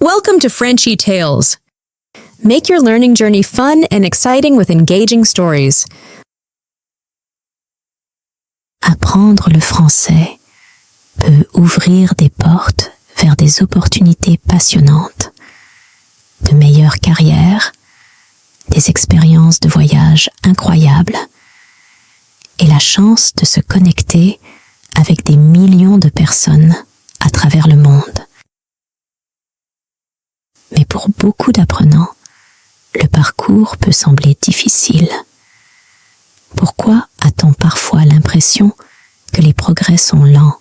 Welcome to Frenchy Tales. Make your learning journey fun and exciting with engaging stories. Apprendre le français peut ouvrir des portes vers des opportunités passionnantes, de meilleures carrières, des expériences de voyage incroyables et la chance de se connecter avec des millions de personnes à travers le monde. Mais pour beaucoup d'apprenants, le parcours peut sembler difficile. Pourquoi a-t-on parfois l'impression que les progrès sont lents,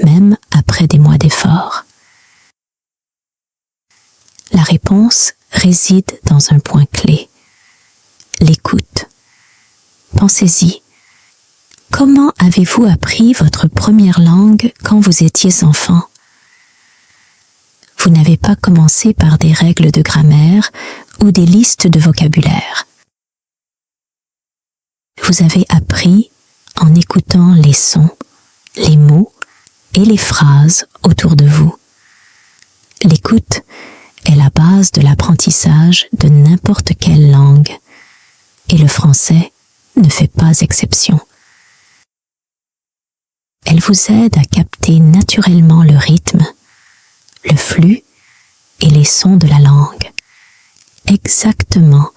même après des mois d'efforts? La réponse réside dans un point clé, l'écoute. Pensez-y. Comment avez-vous appris votre première langue quand vous étiez enfant? Vous n'avez pas commencé par des règles de grammaire ou des listes de vocabulaire. Vous avez appris en écoutant les sons, les mots et les phrases autour de vous. L'écoute est la base de l'apprentissage de n'importe quelle langue, et le français ne fait pas exception. Elle vous aide à capter naturellement le rythme, le flux et les sons de la langue, exactement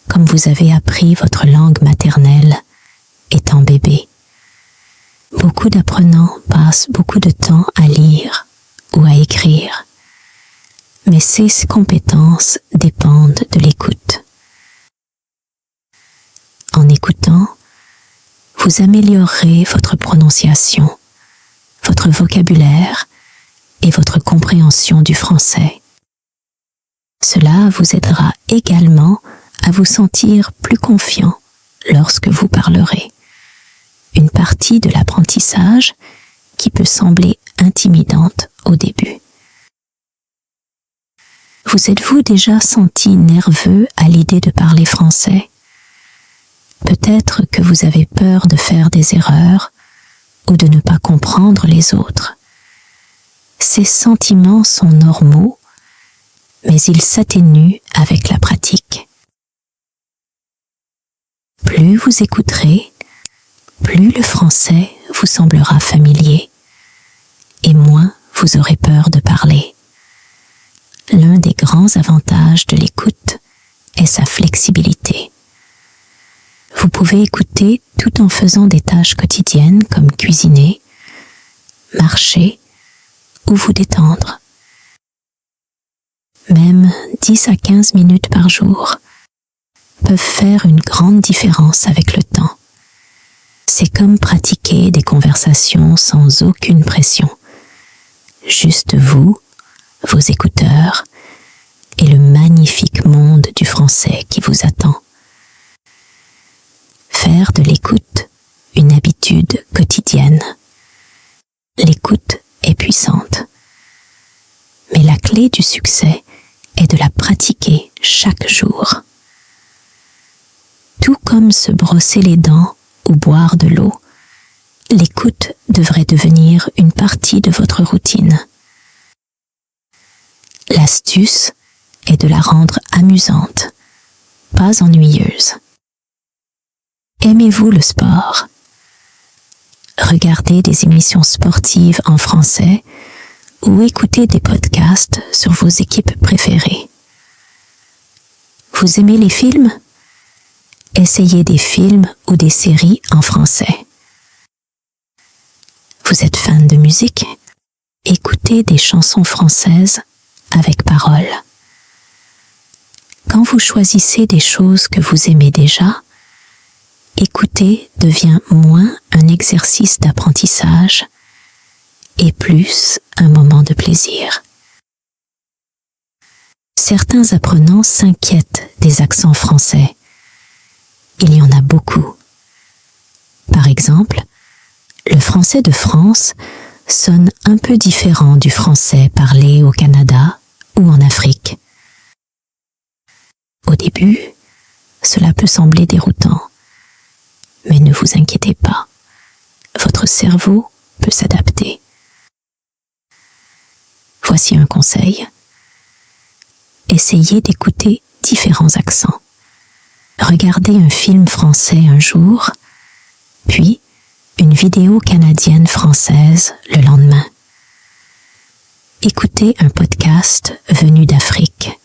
comme vous avez appris votre langue maternelle étant bébé. Beaucoup d'apprenants passent beaucoup de temps à lire ou à écrire, mais ces compétences dépendent de l'écoute. En écoutant, vous améliorerez votre prononciation, votre vocabulaire et votre compréhension du français. Cela vous aidera également à vous sentir plus confiant lorsque vous parlerez. Une partie de l'apprentissage qui peut sembler intimidante au début. Vous êtes-vous déjà senti nerveux à l'idée de parler français? Peut-être que vous avez peur de faire des erreurs ou de ne pas comprendre les autres. Ces sentiments sont normaux, mais ils s'atténuent avec la pratique. Plus vous écouterez, plus le français vous semblera familier, et moins vous aurez peur de parler. L'un des grands avantages de l'écoute est sa flexibilité. Vous pouvez écouter tout en faisant des tâches quotidiennes comme cuisiner, marcher ou vous détendre. Même 10 à 15 minutes par jour peuvent faire une grande différence avec le temps. C'est comme pratiquer des conversations sans aucune pression. Juste vous, vos écouteurs et le magnifique monde du français qui vous attend. Faire de l'écoute une habitude quotidienne. L'écoute est puissante. Mais la clé du succès est de la pratiquer chaque jour. Tout comme se brosser les dents ou boire de l'eau, l'écoute devrait devenir une partie de votre routine. L'astuce est de la rendre amusante, pas ennuyeuse. Aimez-vous le sport? Regardez des émissions sportives en français ou écoutez des podcasts sur vos équipes préférées. Vous aimez les films? Essayez des films ou des séries en français. Vous êtes fan de musique? Écoutez des chansons françaises avec paroles. Quand vous choisissez des choses que vous aimez déjà, écouter devient moins un exercice d'apprentissage et plus un moment de plaisir. Certains apprenants s'inquiètent des accents français. Il y en a beaucoup. Par exemple, le français de France sonne un peu différent du français parlé au Canada ou en Afrique. Au début, cela peut sembler déroutant. Mais ne vous inquiétez pas, votre cerveau peut s'adapter. Voici un conseil. essayez d'écouter différents accents. Regardez un film français un jour, puis une vidéo canadienne française le lendemain. Écoutez un podcast venu d'Afrique.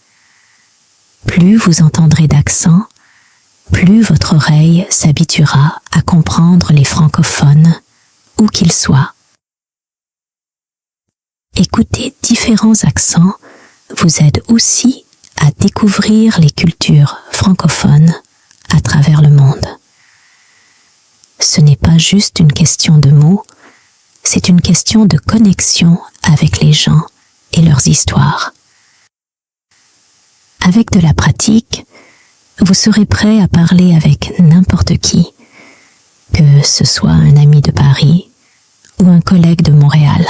Plus vous entendrez d'accents, plus votre oreille s'habituera à comprendre les francophones, où qu'ils soient. Écouter différents accents vous aide aussi à découvrir les cultures francophones à travers le monde. Ce n'est pas juste une question de mots, c'est une question de connexion avec les gens et leurs histoires. Avec de la pratique, vous serez prêt à parler avec n'importe qui, que ce soit un ami de Paris ou un collègue de Montréal.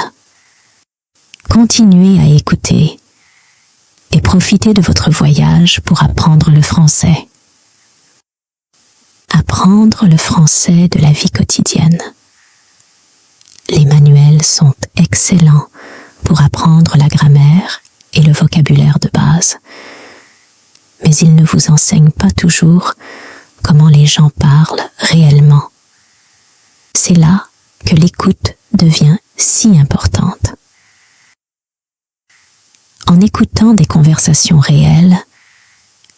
Continuez à écouter et profitez de votre voyage pour apprendre le français. Apprendre le français de la vie quotidienne. Les manuels sont excellents pour apprendre la grammaire et le vocabulaire de base. Mais ils ne vous enseignent pas toujours comment les gens parlent réellement. C'est là que l'écoute devient si importante. En écoutant des conversations réelles,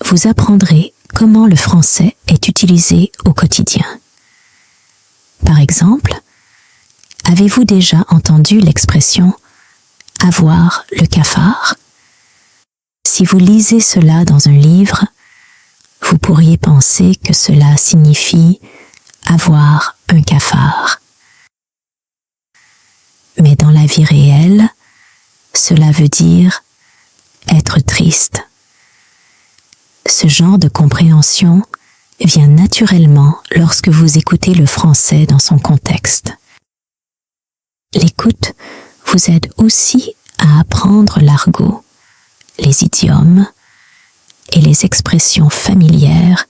vous apprendrez comment le français est utilisé au quotidien. Par exemple, avez-vous déjà entendu l'expression « avoir le cafard » ? Si vous lisez cela dans un livre, vous pourriez penser que cela signifie avoir un cafard. Mais dans la vie réelle, cela veut dire être triste. Ce genre de compréhension vient naturellement lorsque vous écoutez le français dans son contexte. L'écoute vous aide aussi à apprendre l'argot, les idiomes et les expressions familières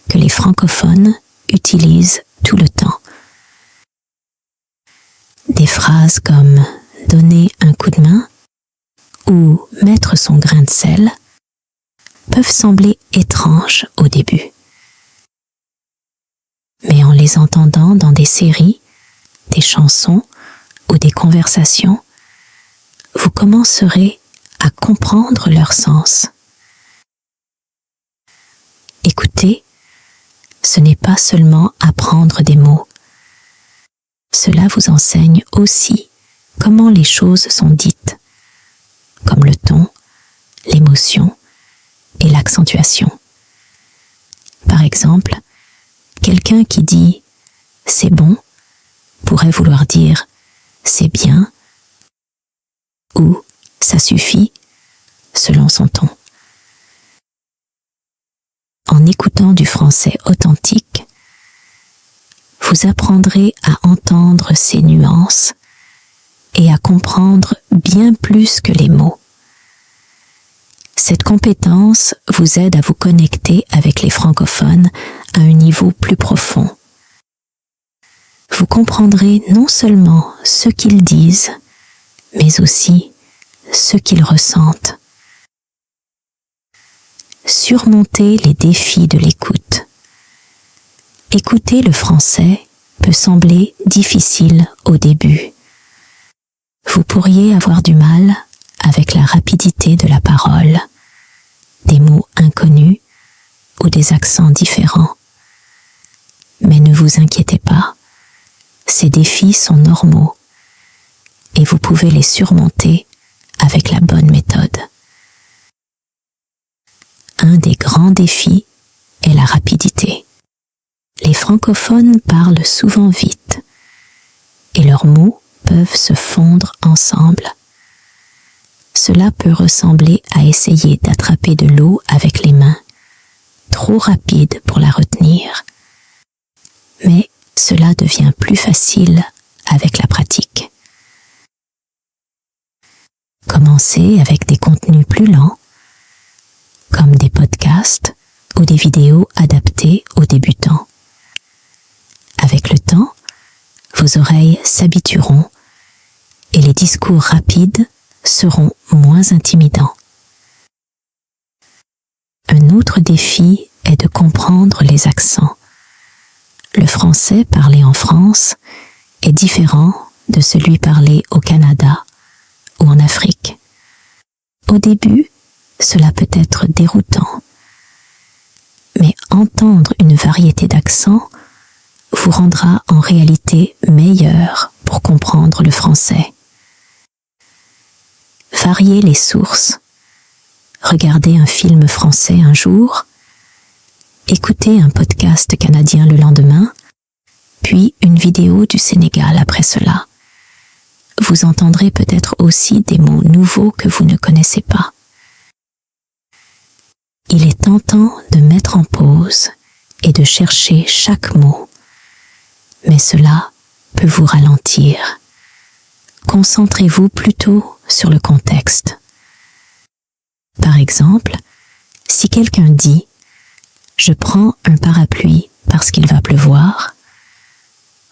que les francophones utilisent tout le temps. Des phrases comme « donner un coup de main » ou « mettre son grain de sel » peuvent sembler étranges au début. Mais en les entendant dans des séries, des chansons ou des conversations, vous commencerez à comprendre leur sens. Écouter, ce n'est pas seulement apprendre des mots. Cela vous enseigne aussi comment les choses sont dites, comme le ton, l'émotion et l'accentuation. Par exemple, quelqu'un qui dit « c'est bon » pourrait vouloir dire « c'est bien » ou « ça suffit » selon son ton. En écoutant du français authentique, vous apprendrez à entendre ces nuances et à comprendre bien plus que les mots. Cette compétence vous aide à vous connecter avec les francophones à un niveau plus profond. Vous comprendrez non seulement ce qu'ils disent, mais aussi ce qu'ils ressentent. Surmontez les défis de l'écoute. Écouter le français peut sembler difficile au début. Vous pourriez avoir du mal avec la rapidité de la parole, des mots inconnus ou des accents différents. Mais ne vous inquiétez pas, ces défis sont normaux et vous pouvez les surmonter avec la bonne méthode. Un des grands défis est la rapidité. Les francophones parlent souvent vite et leurs mots peuvent se fondre ensemble. Cela peut ressembler à essayer d'attraper de l'eau avec les mains, trop rapide pour la retenir. Mais cela devient plus facile avec la pratique. Commencez avec des contenus plus lents, comme des podcasts ou des vidéos adaptées aux débutants. Avec le temps, vos oreilles s'habitueront et les discours rapides seront moins intimidants. Un autre défi est de comprendre les accents. Le français parlé en France est différent de celui parlé au Canada ou en Afrique. Au début, cela peut être déroutant, mais entendre une variété d'accents vous rendra en réalité meilleur pour comprendre le français. Variez les sources. Regardez un film français un jour, écoutez un podcast canadien le lendemain, puis une vidéo du Sénégal après cela. Vous entendrez peut-être aussi des mots nouveaux que vous ne connaissez pas. Il est tentant de mettre en pause et de chercher chaque mot, mais cela peut vous ralentir. Concentrez-vous plutôt sur le contexte. Par exemple, si quelqu'un dit « Je prends un parapluie parce qu'il va pleuvoir »,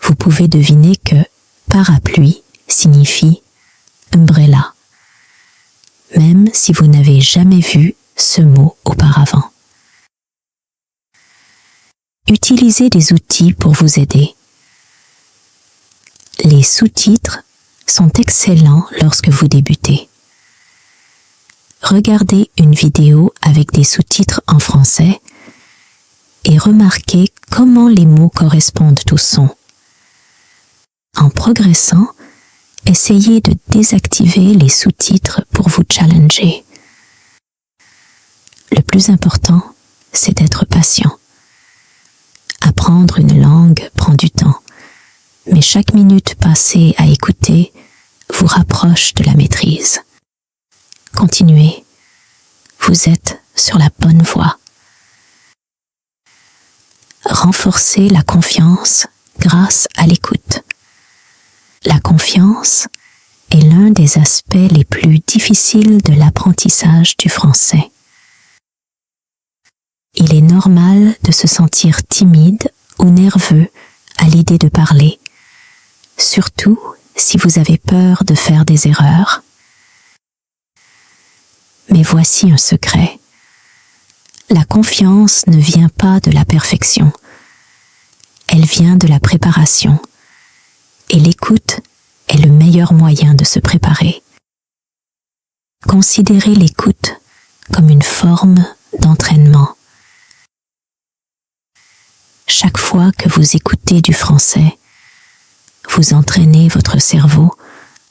vous pouvez deviner que « parapluie » signifie « umbrella », même si vous n'avez jamais vu ce mot auparavant. Utilisez des outils pour vous aider. Les sous-titres sont excellents lorsque vous débutez. Regardez une vidéo avec des sous-titres en français et remarquez comment les mots correspondent au son. En progressant, essayez de désactiver les sous-titres pour vous challenger. Le plus important, c'est d'être patient. Apprendre une langue prend du temps, mais chaque minute passée à écouter vous rapproche de la maîtrise. Continuez, vous êtes sur la bonne voie. Renforcez la confiance grâce à l'écoute. La confiance est l'un des aspects les plus difficiles de l'apprentissage du français. Il est normal de se sentir timide ou nerveux à l'idée de parler, surtout si vous avez peur de faire des erreurs. Mais voici un secret. La confiance ne vient pas de la perfection. Elle vient de la préparation. Et l'écoute est le meilleur moyen de se préparer. Considérez l'écoute comme une forme d'entraînement. Chaque fois que vous écoutez du français, vous entraînez votre cerveau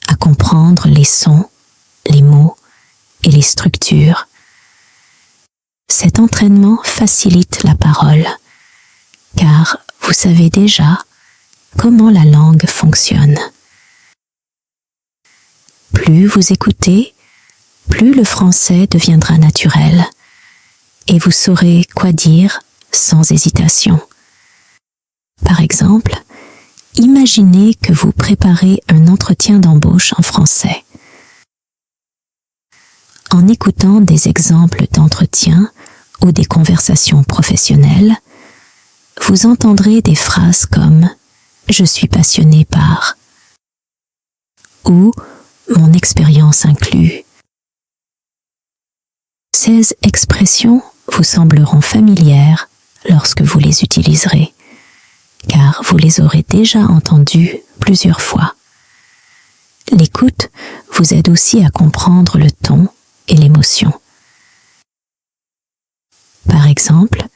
à comprendre les sons, les mots et les structures. Cet entraînement facilite la parole, car vous savez déjà comment la langue fonctionne. Plus vous écoutez, plus le français deviendra naturel, et vous saurez quoi dire sans hésitation. Par exemple, imaginez que vous préparez un entretien d'embauche en français. En écoutant des exemples d'entretien ou des conversations professionnelles, vous entendrez des phrases comme « Je suis passionné par » ou « Mon expérience inclut ». Ces expressions vous sembleront familières lorsque vous les utiliserez, car vous les aurez déjà entendues plusieurs fois. L'écoute vous aide aussi à comprendre le ton et l'émotion. Par exemple,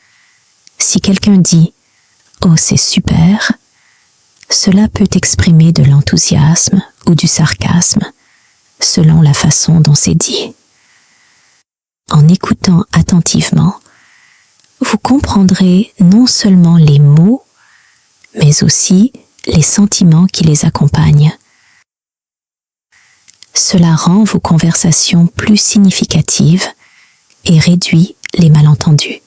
si quelqu'un dit « Oh, c'est super », cela peut exprimer de l'enthousiasme ou du sarcasme, selon la façon dont c'est dit. En écoutant attentivement, vous comprendrez non seulement les mots, mais aussi les sentiments qui les accompagnent. Cela rend vos conversations plus significatives et réduit les malentendus.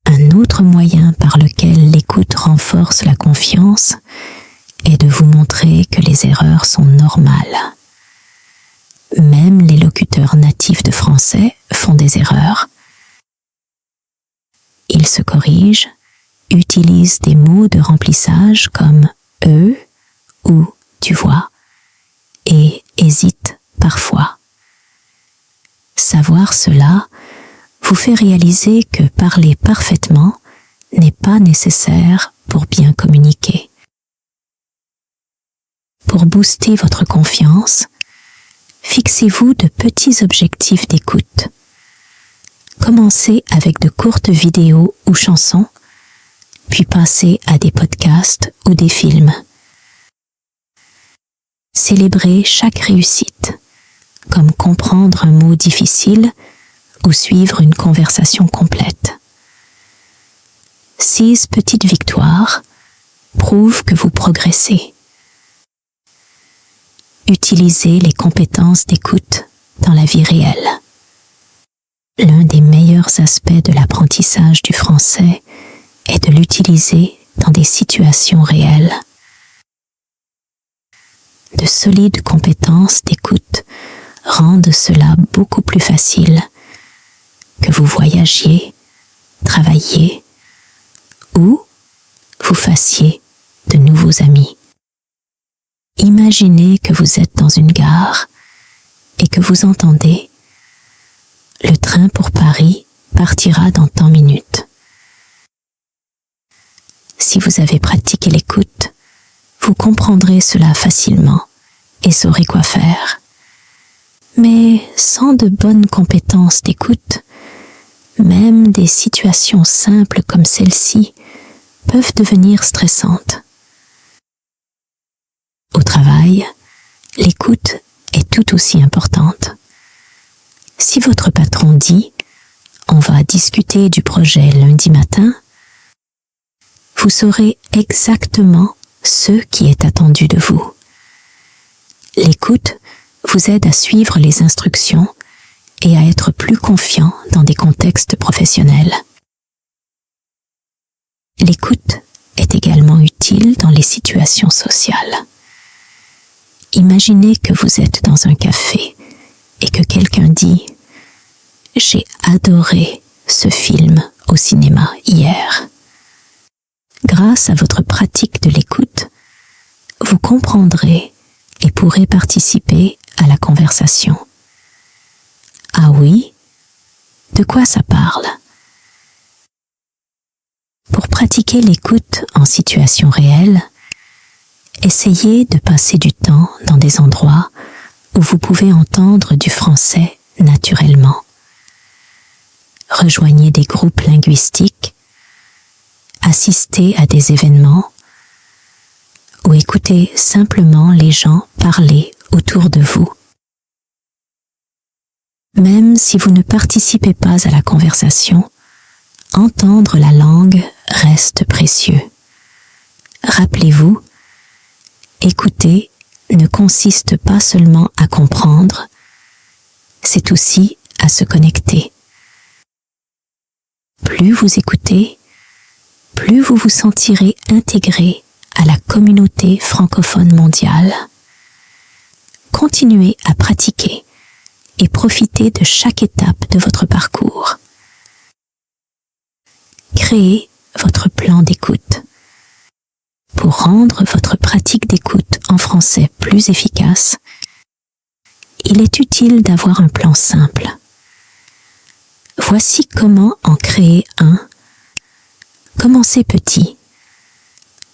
Un autre moyen par lequel l'écoute renforce la confiance est de vous montrer que les erreurs sont normales. Même les locuteurs natifs de français font des erreurs. Ils se corrigent, utilisent des mots de remplissage comme « eux » ou « tu vois » et hésitent parfois. Savoir cela vous fait réaliser que parler parfaitement n'est pas nécessaire pour bien communiquer. Pour booster votre confiance, fixez-vous de petits objectifs d'écoute. Commencez avec de courtes vidéos ou chansons, puis passez à des podcasts ou des films. Célébrez chaque réussite, comme comprendre un mot difficile ou suivre une conversation complète. Ces petites victoires prouvent que vous progressez. Utilisez les compétences d'écoute dans la vie réelle. L'un des meilleurs aspects de l'apprentissage du français est de l'utiliser dans des situations réelles. De solides compétences d'écoute rendent cela beaucoup plus facile, que vous voyagiez, travailliez ou vous fassiez de nouveaux amis. Imaginez que vous êtes dans une gare et que vous entendez « Le train pour Paris partira dans tant minutes ». Si vous avez pratiqué l'écoute, vous comprendrez cela facilement et saurez quoi faire. Mais sans de bonnes compétences d'écoute, même des situations simples comme celle-ci peuvent devenir stressantes. Au travail, l'écoute est tout aussi importante. Si votre patron dit « On va discuter du projet lundi matin », vous saurez exactement ce qui est attendu de vous. L'écoute vous aide à suivre les instructions et à être plus confiant dans des contextes professionnels. L'écoute est également utile dans les situations sociales. Imaginez que vous êtes dans un café et que quelqu'un dit « J'ai adoré ce film au cinéma hier ». Grâce à votre pratique de l'écoute, vous comprendrez et pourrez participer à la conversation. Ah oui? De quoi ça parle? Pour pratiquer l'écoute en situation réelle, essayez de passer du temps dans des endroits où vous pouvez entendre du français naturellement. Rejoignez des groupes linguistiques, assistez à des événements ou écoutez simplement les gens parler autour de vous. Même si vous ne participez pas à la conversation, entendre la langue reste précieux. Rappelez-vous, écouter ne consiste pas seulement à comprendre, c'est aussi à se connecter. Plus vous écoutez, plus vous vous sentirez intégré à la communauté francophone mondiale. Continuez à pratiquer et profitez de chaque étape de votre parcours. Créez votre plan d'écoute. Pour rendre votre pratique d'écoute en français plus efficace, il est utile d'avoir un plan simple. Voici comment en créer un. Commencez petit.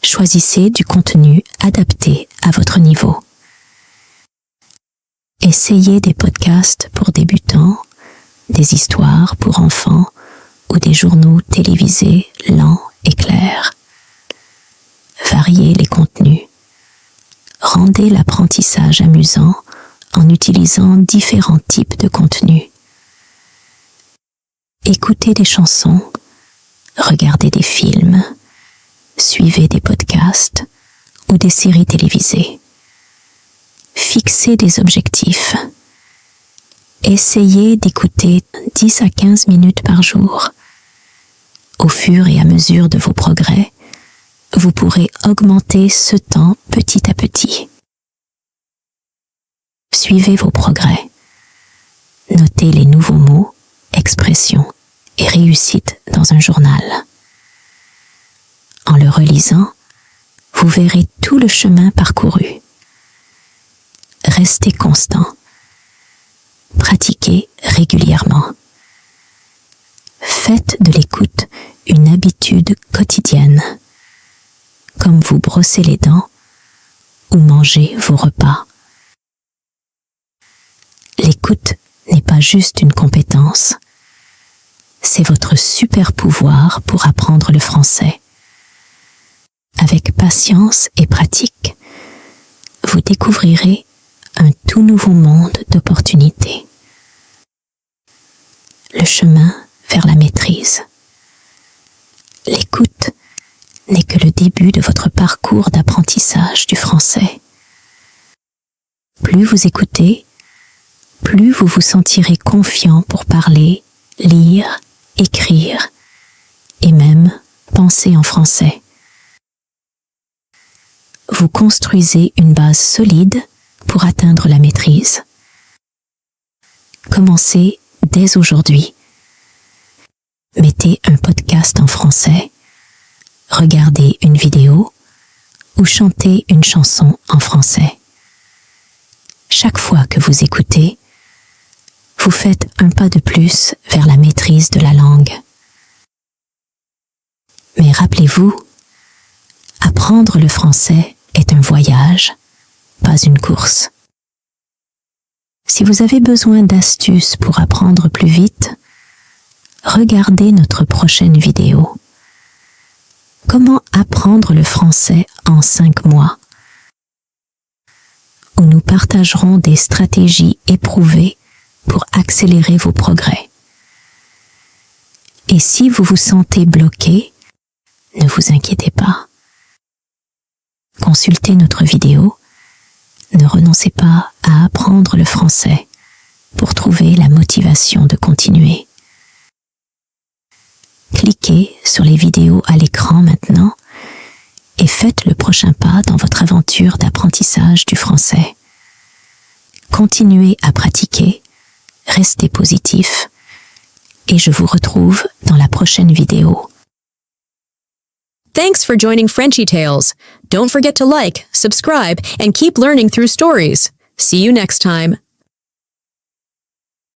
Choisissez du contenu adapté à votre niveau. Essayez des podcasts pour débutants, des histoires pour enfants ou des journaux télévisés lents et clairs. Variez les contenus. Rendez l'apprentissage amusant en utilisant différents types de contenus. Écoutez des chansons, regardez des films, suivez des podcasts ou des séries télévisées. Fixez des objectifs. Essayez d'écouter 10 à 15 minutes par jour. Au fur et à mesure de vos progrès, vous pourrez augmenter ce temps petit à petit. Suivez vos progrès. Notez les nouveaux mots, expressions et réussites dans un journal. En le relisant, vous verrez tout le chemin parcouru. Restez constant. Pratiquez régulièrement. Faites de l'écoute une habitude quotidienne, comme vous brossez les dents ou mangez vos repas. L'écoute n'est pas juste une compétence, c'est votre super pouvoir pour apprendre le français. Avec patience et pratique, vous découvrirez un tout nouveau monde d'opportunités. Le chemin vers la maîtrise. L'écoute n'est que le début de votre parcours d'apprentissage du français. Plus vous écoutez, plus vous vous sentirez confiant pour parler, lire, écrire et même penser en français. Vous construisez une base solide pour atteindre la maîtrise. Commencez dès aujourd'hui. Mettez un podcast en français, regardez une vidéo ou chantez une chanson en français. Chaque fois que vous écoutez, vous faites un pas de plus vers la maîtrise de la langue. Mais rappelez-vous, apprendre le français est un voyage, pas une course. Si vous avez besoin d'astuces pour apprendre plus vite, regardez notre prochaine vidéo. Comment apprendre le français en 5 mois, où nous partagerons des stratégies éprouvées pour accélérer vos progrès. Et si vous vous sentez bloqué, ne vous inquiétez pas. Consultez notre vidéo. Ne renoncez pas à apprendre le français pour trouver la motivation de continuer. Cliquez sur les vidéos à l'écran maintenant et faites le prochain pas dans votre aventure d'apprentissage du français. Continuez à pratiquer, restez positif et je vous retrouve dans la prochaine vidéo. Thanks for joining Frenchy Tales. Don't forget to like, subscribe, and keep learning through stories. See you next time.